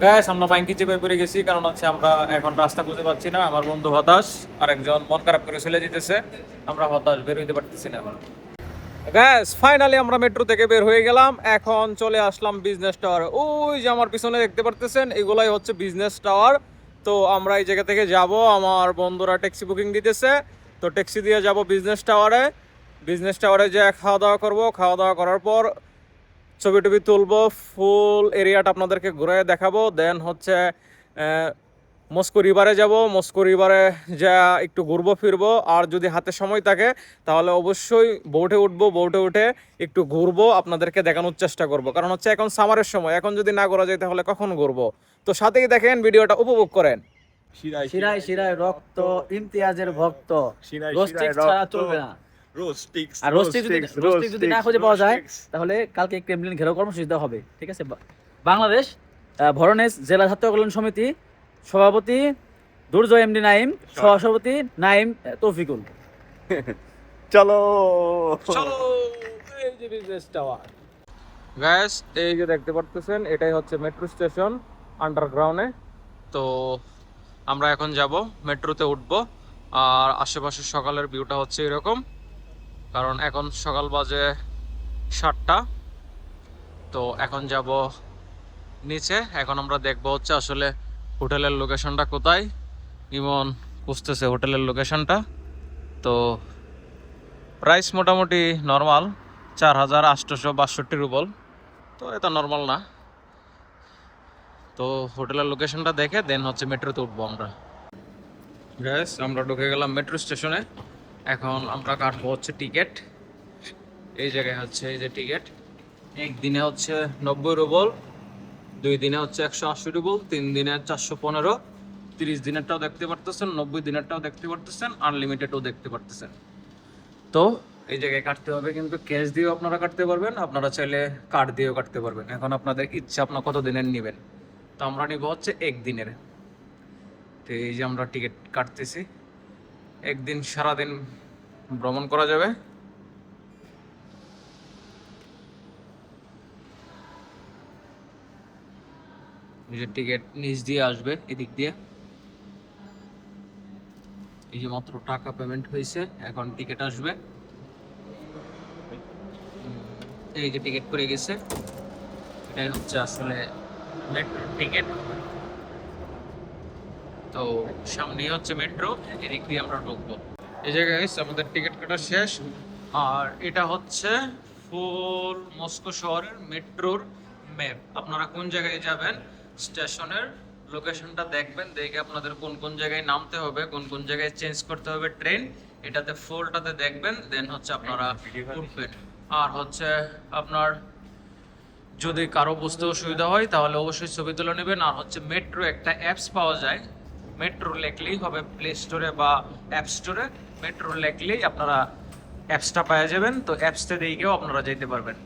Guys আমরা বাইকে চেপে পড়ে গেছি, কারণ হচ্ছে আমরা এখন রাস্তা খুঁজে পাচ্ছি না। আমার বন্ধু হতাশ, আরেকজন মন খারাপ করে চলে যেতেছে। আমরা হতাশ, বের হইতে পারতেছি না এখন। গ্যাস ফাইনালি আমরা মেট্রো থেকে বের হয়ে গেলাম। এখন চলে আসলাম বিজনেস টাওয়ার। ওই যে আমার পিছনে দেখতে পারতেছেন, এগুলাই হচ্ছে বিজনেস টাওয়ার। তো আমরা এই জায়গা থেকে যাব, আমার বন্ধুরা ট্যাক্সি বুকিং দিতেছে। তো ট্যাক্সি দিয়ে যাব বিজনেস টাওয়ারে। বিজনেস টাওয়ারে যে খাওয়া দাওয়া করব, খাওয়া দাওয়া করার পর ছবি টবি তুলবো, ফুল এরিয়াটা আপনাদেরকে ঘুরে দেখাবো। দেন হচ্ছে মস্কো রিভারে যাব। মস্কো রিভারে যা একটু ঘুরবো ফিরবো, আর যদি হাতে সময় থাকে তাহলে অবশ্যই বোটে উঠবো। বোটে উঠে একটু ঘুরবো, আপনাদেরকে দেখানোর চেষ্টা করব, কারণ হচ্ছে এখন সামারের সময়, এখন যদি না ঘোরা যায় তাহলে কখন ঘুরবো। তো সাথেই দেখেন, ভিডিওটা উপভোগ করেন। শিরায় শিরায় শিরায় রক্ত, ইমতিয়াজের ভক্ত। শিরায় রোস্টিক শিরায় ছাড়া রক্ত। চলবে না। রোস্টিক্স আর রোস্টিক যদি না খুঁজে পাওয়া যায় তাহলে কালকে ক্রেমলিন ঘেরাও কর্মসূচি দেওয়া হবে, ঠিক আছে? বাংলাদেশ ভরনেজ জেলা ছাত্র কল্যাণ সমিতি সভাপতি দুর্জয় এমডি নাইম, সহসভাপতি নাইম তৌফিকুল। চলো চলো, এই যে বিজনেস টাওয়ার। গ্যাস এই যে দেখতে পারতেছেন, এটাই হচ্ছে মেট্রো স্টেশন আন্ডারগ্রাউন্ডে। তো আমরা এখন যাব, মেট্রোতে উঠবো। আর আশেপাশের সকালের ভিউটা হচ্ছে এরকম, কারণ এখন সকাল বাজে 7টা। তো এখন যাব নিচে। এখন আমরা দেখবো হচ্ছে আসলে হোটেলের লোকেশনটা কোথায়। ইমন খুঁজতেছে হোটেলের লোকেশনটা। তো প্রাইস মোটামুটি নর্মাল, 4862 রুবল। তো এটা নর্মাল না। তো হোটেলের লোকেশনটা দেখে দেন হচ্ছে মেট্রোতে উঠবো আমরা। গ্যাস আমরা ঢুকে গেলাম মেট্রো স্টেশনে। এখন আমরা কাটবো হচ্ছে টিকিট। এই জায়গায় হচ্ছে এই যে টিকিট। একদিনে হচ্ছে 90 রুবল, 2 দিনে হচ্ছে 180 রুবল, 3 দিনে 415, 30 দিনেরটাও দেখতে পারতেছেন, 90 দিনেরটাও দেখতে পারতেছেন, আনলিমিটেডও দেখতে পারতেছেন। তো এই জায়গায় কাটতে হবে, কিন্তু ক্যাশ দিয়েও আপনারা কাটতে পারবেন, আপনারা চাইলে কার্ড দিয়েও কাটতে পারবেন। এখন আপনাদের ইচ্ছা আপনার কত দিনের নেবেন। তো আমরা নিব হচ্ছে 1 দিনের। তো এই যে আমরা টিকিট কাটতেছি, একদিন সারাদিন ভ্রমণ করা যাবে। এই যে টিকিট নিচ দিয়ে আসবে, এদিক দিয়ে। এই যে মাত্র টাকা পেমেন্ট হয়েছে, এখন টিকিট আসবে। এই যে টিকিট করে গেছে, এটাই হচ্ছে আসলে মেট্রো টিকিট। তো সামনেই হচ্ছে মেট্রো, এদিক দিয়ে আমরা ঢুকবো। এই জায়গায় আমাদের টিকিট কাটা শেষ। আর এটা হচ্ছে ফুল মস্কো শহরের মেট্রোর ম্যাপ। আপনারা কোন জায়গায় যাবেন, স্টেশনের লোকেশনটা দেখবেন, দেখে আপনাদের কোন কোন জায়গায় নামতে হবে, কোন কোন জায়গায় চেঞ্জ করতে হবে ট্রেন, এটাতে ফুলটাতে দেখবেন। দেন হচ্ছে আপনারা উঠবেন। আর হচ্ছে আপনার যদি কারো বুঝতে অসুবিধা হয় তাহলে অবশ্যই ছবি তুলে নেবেন। আর হচ্ছে মেট্রো একটা অ্যাপস পাওয়া যায়, মেট্রো লেখলেই হবে প্লে স্টোরে বা অ্যাপ স্টোরে। মেট্রো লেখলেই আপনারা অ্যাপসটা পেয়ে যাবেন। তো অ্যাপসটা দিয়েও আপনারা যেতে পারবেন।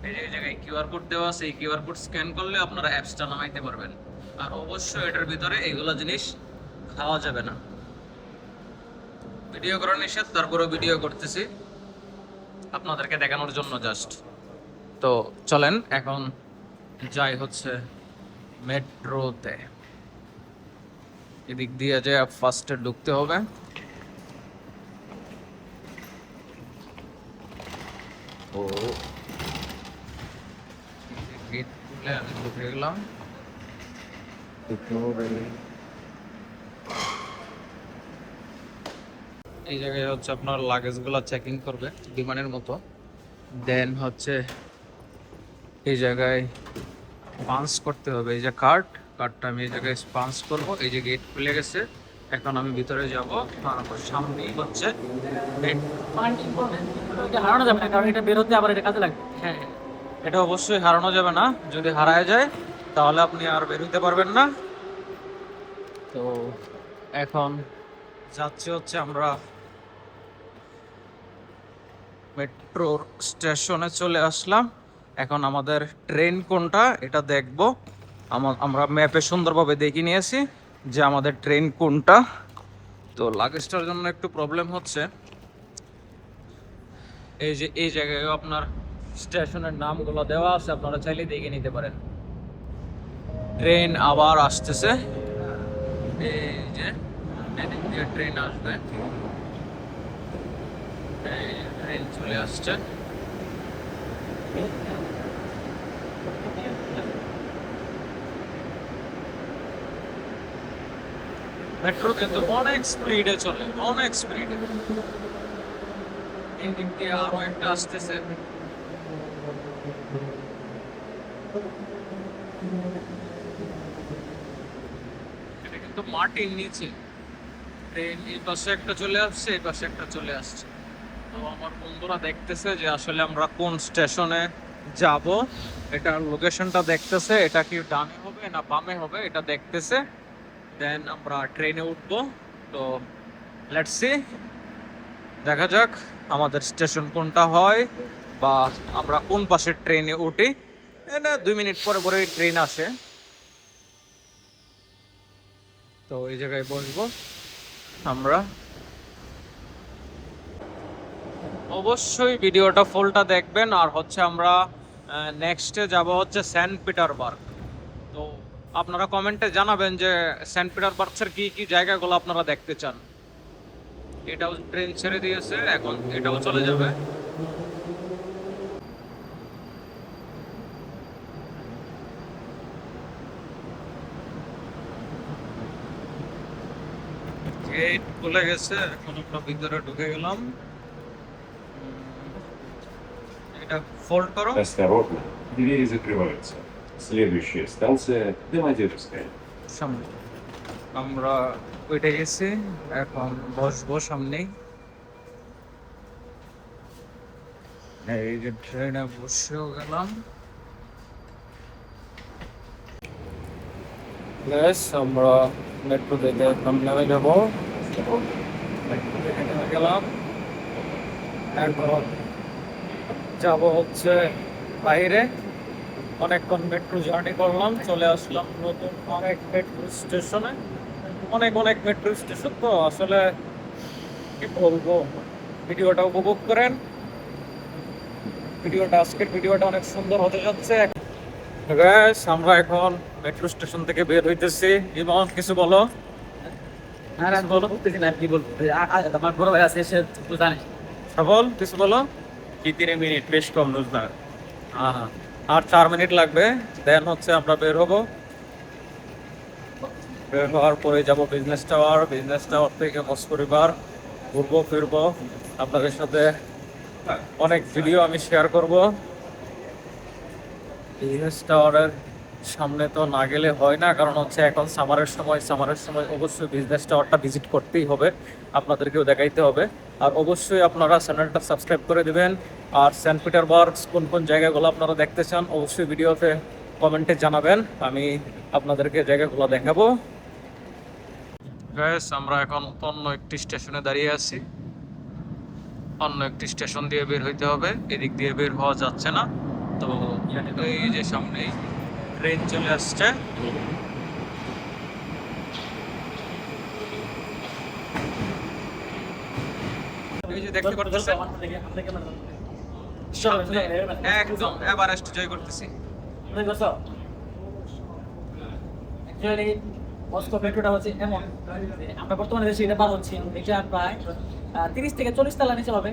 এই যে এই জায়গায় কিউআর কোড দেওয়া আছে, এই কিউআর কোড স্ক্যান করলে আপনারা অ্যাপসটা নামাইতে পারবেন। আর অবশ্যই এটার ভিতরে এইগুলো জিনিস খাওয়া যাবে না। ভিডিও করা নিষেধ, তারপরেও ভিডিও করতেছি আপনাদেরকে দেখানোর জন্য জাস্ট। তো চলেন এখন যাই হচ্ছে মেট্রোতে। এদিক দিয়ে যে ফার্স্টে ঢুকতে হবে। ও গেট খুলে আমি ঢুকে গেলাম। এই জায়গায় হচ্ছে আপনার লাগেজগুলো চেকিং করবে বিমানের মতো। দেন হচ্ছে এই জায়গায় পাঞ্চ করতে হবে, এই যে কার্ডটা আমি এই জায়গায় পাঞ্চ করব। এই যে গেট খুলে গেছে, এখন আমি ভিতরে যাব। তারপর সামনেই হচ্ছে হারানো যাবে না, কারণ এটা বের হতে আবার এটা কাজে লাগবে। হ্যাঁ, এটা অবশ্যই হারানো যাবে না। যদি হারায় যায় তাহলে আপনি আর বের হতে পারবেন না। তো এখন যাচ্ছি হচ্ছে আমরা মেট্রোর স্টেশনে চলে আসলাম। এখন আমাদের ট্রেন কোনটা এটা দেখব। আমরা ম্যাপে সুন্দরভাবে দেখে নিয়েছি যে আমাদের ট্রেন কোনটা। তো লাগেজটার জন্য একটু প্রবলেম হচ্ছে। এই যে এই জায়গায় আপনার স্টেশনের নামগুলো দেওয়া আছে, আপনারা চাইলে দেখে নিতে পারেন। ট্রেন আবার আসতেছে, এই যে এদিক দিয়ে ট্রেন আসবে, এই ট্রেন চলে আসছে। মেট্রো কিন্তু অনেক স্পিডে চলে, অনেক স্পিডে। এই দিক দিয়ে আরো একটা আসতেছে। এটা কিন্তু মাটির নিচে ট্রেন, এই পাশে একটা চলে আসছে, এই পাশে একটা চলে আসছে। তো আমার বন্ধুরা দেখতেছে যে আসলে আমরা কোন স্টেশনে যাব, এটা লোকেশনটা দেখতেছে, এটা কি ডানে হবে না বামে হবে এটা দেখতেছে। দেন আমরা ট্রেনে উঠবো। তো লেটস সি, দেখা যাক আমাদের স্টেশন কোনটা হয় বা আমরা কোন পাশের ট্রেনে উঠি। না 2 মিনিট পরে পরে ট্রেন আসে, তো এই জায়গায় বসবো আমরা। অবশ্যই ভিডিওটা ফুলটা দেখবেন। আর হচ্ছে আমরা নেক্সটে যাব হচ্ছে সেন্ট পিটারবার্গ। তো আপনারা কমেন্টে জানাবেন যে সেন্ট পিটারবার্গের কি কি জায়গাগুলো আপনারা দেখতে চান। এটাও ট্রেন ছেড়ে দিয়েছে, এখন এটাও চলে যাবে। গেট খুলে গেছে, এখন আমরা ভিতরে ঢুকে গেলাম। এটা ফোল্ড করো। Осторожно, двери закрываются. Следующая станция Домодедовская. সামনে আমরা উঠে গেছি, এখন বসবো সামনেই। এই যে ট্রেনে বসেও গেলাম। বেশ, আমরা মেট্রো থেকে এখন নেমে যাবো। মেট্রো থেকে নেমে গেলাম, এখন যাব হচ্ছে বাইরে। অনেকক্ষণ মেট্রো জার্নি করলাম, চলে আসলাম নতুন অনেক মেট্রো স্টেশনে। অনেক অনেক মেট্রো স্টেশন, তো আসলে কি বলবো, ভিডিওটা উপভোগ করেন। আজকের ভিডিওটা অনেক সুন্দর হতে যাচ্ছে। গাইস, আমরা এখন মেট্রো স্টেশন থেকে বের হইতেছি। ইমন, কিছু বলো। আর আমি বলো বলতেছি না, কি বলবো, আমার বড় ভাই আছে, সে তো জানিস। সফল, কিছু বলো। কি 3 মিনিট বেশ কম নুজনার। আর 4 মিনিট লাগবে, দেন হচ্ছে আমরা বের হবো। বের হওয়ার পরে যাব বিজনেস টাওয়ার। বিজনেস টাওয়ার থেকে মস্করিবার ঘুরবো ফিরবো, আপনাদের সাথে অনেক ভিডিও আমি শেয়ার করব। বিজনেস টাওয়ারের সামনে তো না গেলে হয় না, কারণ হচ্ছে এখন সামারের সময় অবশ্যই বিজনেস টাওয়ারটা ভিজিট করতেই হবে, আপনাদেরকেও দেখাইতে হবে। আর অবশ্যই আপনারা চ্যানেলটা সাবস্ক্রাইব করে দিবেন। আর সেন্ট পিটারবার্গ কোন কোন জায়গাগুলো আপনারা দেখতে চান অবশ্যই ভিডিওতে কমেন্টে জানাবেন, আমি আপনাদেরকে জায়গাগুলো দেখাবো। গাইস, আমরা এখন অন্য একটি স্টেশনে দাঁড়িয়ে আছি। অন্য একটি স্টেশন দিয়ে বের হইতে হবে, এদিক দিয়ে বের হওয়া যাচ্ছে না। তো এই যে সামনেই ট্রেন চলে আসছে। এই যে দেখতে পাচ্ছেন সামনে একদম এভারেস্ট জয় করতেছি। অ্যাকচুয়ালি মস্কো মেট্রোটা হচ্ছে এমন, আমরা বর্তমানে দেশে এটা পার হচ্ছি, এটা প্রায় 30 থেকে 40 তলা নিচে হবে।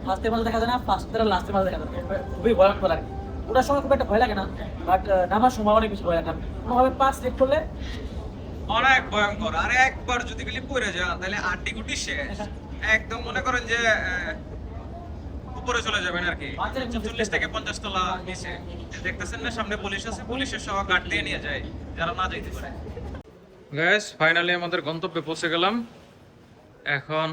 লাস্টের মাঝে দেখা যায় না, ফার্স্টের লাস্টের মাঝে দেখা যায়, খুবই ভয়ঙ্কর আর কি। ওটার সময় খুব একটা ভয় লাগে না, বাট নামার সময় অনেক বেশি ভয় লাগে। কোনোভাবে পাস স্লিপ করলে অনেক ভয়ঙ্কর। আর একবার যদি গলি পড়ে যায় তাহলে আড্ডি গুটি শেষ, একদম মনে করেন যে উপরে চলে যাবেন আর কি, 40 থেকে 50 তলা নিচে। দেখতেছেন না সামনে পুলিশ আছে, পুলিশের সহ গার্ড দিয়ে নিয়ে যায় যারা না যাইতে পারে। গাইস, ফাইনালি আমাদের গন্তব্যে পৌঁছে গেলাম, এখন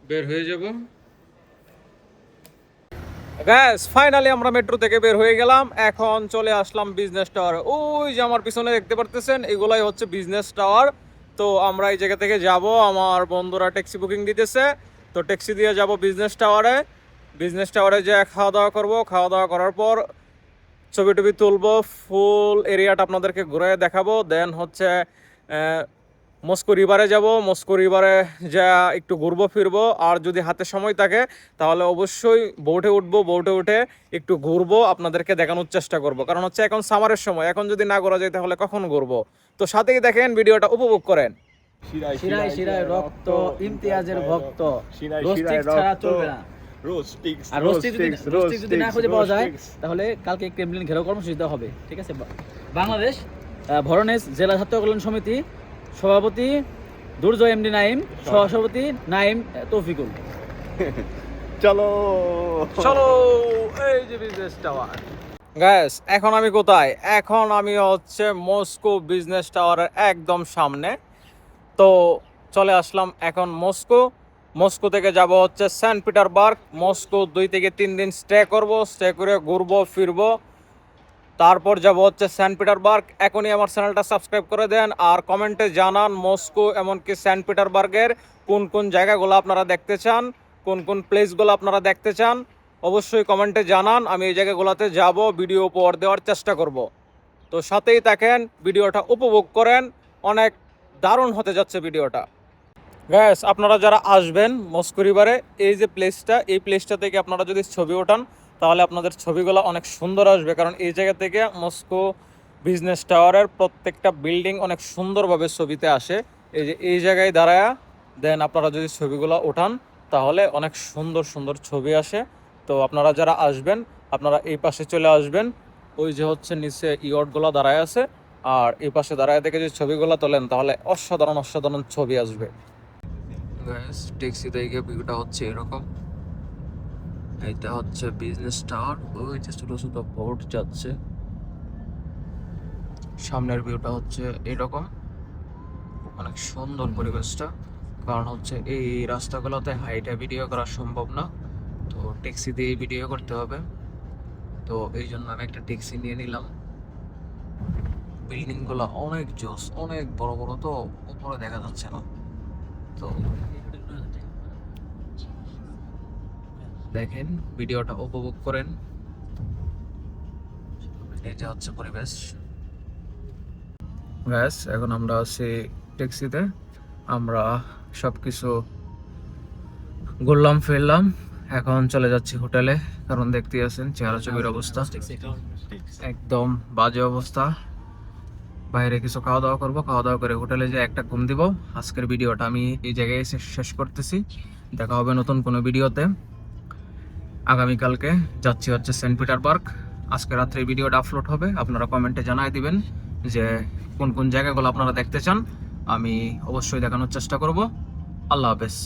বের হয়ে যাব। গাইস, ফাইনালি আমরা মেট্রো থেকে বের হয়ে গেলাম, এখন চলে আসলাম বিজনেস টাওয়ার। ওই যে আমার পিছনে দেখতে পারতেছেন, এগুলাই হচ্ছে বিজনেস টাওয়ার। তো আমরা এই জায়গা থেকে যাব, আমার বন্ধুরা ট্যাক্সি বুকিং দিতেছে, তো ট্যাক্সি দিয়ে যাব বিজনেস টাওয়ারে। বিজনেস টাওয়ারে যে খাওয়া দাওয়া করব, খাওয়া দাওয়া করার পর ছবি টবি তুলবো, ফুল এরিয়াটা আপনাদেরকে ঘুরে দেখাবো। দেন হচ্ছে মস্কো রিভারে যাব, মস্কো রিভারে যা একটু ঘুরবো ফিরবো, আর যদি হাতে সময় থাকে তাহলে অবশ্যই বোটে উঠবো, বোটে উঠে একটু ঘুরবো, আপনাদেরকে দেখানোর চেষ্টা করব। কারণ হচ্ছে এখন সামারের সময়, এখন যদি না ঘোরা যায় তাহলে কখন ঘুরবো? তো সাথেই দেখেন, ভিডিওটা উপভোগ করেন। শিরায় শিরায় রক্ত, ইমতিয়াজের ভক্ত, রোস্টিক ছাড়া চলবে না। আর রোস্টিক যদি না খুঁজে পাওয়া যায় তাহলে কালকে ক্রেমলিন ঘেরাও কর্মসূচি দেওয়া হবে, ঠিক আছে? বাংলাদেশ ভরনেজ জেলা ছাত্র কল্যাণ সমিতি সভাপতি দুর্জয় এমডি নাইম, সহসভাপতি নাইম তৌফিকুল। চলো চলো, এই যে বিজনেস টাওয়ার। গাইস, এখন আমি কোথায়? এখন আমি হচ্ছে মস্কো বিজনেস টাওয়ারের একদম সামনে। তো চলে আসলাম এখন মস্কো। মস্কো থেকে যাব হচ্ছে সেন্ট পিটারবার্গ। মস্কো 2 থেকে 3 দিন স্টে করব, স্টে করে ঘুরবো ফিরবো, তারপর যাব হচ্ছে সেন্ট পিটারবার্গ। এখনই আমার চ্যানেলটা সাবস্ক্রাইব করে দেন, আর কমেন্টে জানান মস্কো এমনকি সেন্ট পিটারবার্গের কোন কোন জায়গাগুলো আপনারা দেখতে চান, কোন কোন প্লেসগুলো আপনারা দেখতে চান। অবশ্যই কমেন্টে জানান, আমি এই জায়গাগুলোতে যাব, ভিডিও উপহার দেওয়ার চেষ্টা করব। তো সাথেই থাকেন, ভিডিওটা উপভোগ করেন, অনেক দারুণ হতে যাচ্ছে ভিডিওটা। গ্যাস, আপনারা যারা আসবেন মস্কো রিভারে, এই যে প্লেসটা, এই প্লেসটা থেকে আপনারা যদি ছবি ওঠান তাহলে আপনাদের ছবিগুলো অনেক সুন্দর আসবে। কারণ এই জায়গা থেকে মস্কো বিজনেস টাওয়ারের প্রত্যেকটা বিল্ডিং অনেক সুন্দরভাবে ছবিতে আসে। এই যে এই জায়গায় দাঁড়ায়া দেন আপনারা যদি ছবিগুলো ওঠান তাহলে অনেক সুন্দর সুন্দর ছবি আসে। তো আপনারা যারা আসবেন আপনারা এই পাশে চলে আসবেন, ওই যে হচ্ছে নিচে ইয়টগুলো দাঁড়ায় আছে, আর এই পাশে দাঁড়ায় থেকে যদি ছবিগুলো তোলেন তাহলে অসাধারণ অসাধারণ ছবি আসবে। ট্যাক্সি থেকে ভিউটা হচ্ছে এরকম, এটা হচ্ছে বিজনেস টাওয়ার, ওই যে ছোট ছোট বোট যাচ্ছে। সামনের ভিউটা হচ্ছে এরকম, অনেক সুন্দর পরিবেশটা। কারণ হচ্ছে এই রাস্তাগুলোতে হাইটে ভিডিও করা সম্ভব না, তো ট্যাক্সি দিয়ে ভিডিও করতে হবে। তো এই জন্য আমি একটা ট্যাক্সি নিয়ে নিলাম। বিল্ডিংগুলো অনেক জোস, অনেক বড় বড়, তো উপরে দেখা যাচ্ছে না। তো দেখেন, ভিডিওটা উপভোগ করেন। এটা হচ্ছে পরিবেশ। গ্যাস, এখন আমরা আছি ট্যাক্সিতে, আমরা সবকিছু ঘুরলাম ফিরলাম, এখন চলে যাচ্ছি হোটেলে। কারণ দেখতে আছেন চেহারা ছবির অবস্থা একদম বাজে অবস্থা। বাইরে কিছু খাওয়া দাওয়া করবো, খাওয়া দাওয়া করে হোটেলে যে একটা ঘুম দিব। আজকের ভিডিওটা আমি এই জায়গায় এসে শেষ করতেছি, দেখা হবে নতুন কোনো ভিডিওতে। আগামীকালকে যাচ্ছি হচ্ছে সেন্ট পিটারবার্গ। আজকে রাত্রে ভিডিওটা আপলোড হবে, আপনারা কমেন্টে জানাই দিবেন যে কোন কোন জায়গাগুলো আপনারা দেখতে চান, আমি অবশ্যই দেখানোর চেষ্টা করব। আল্লাহ হাফেজ।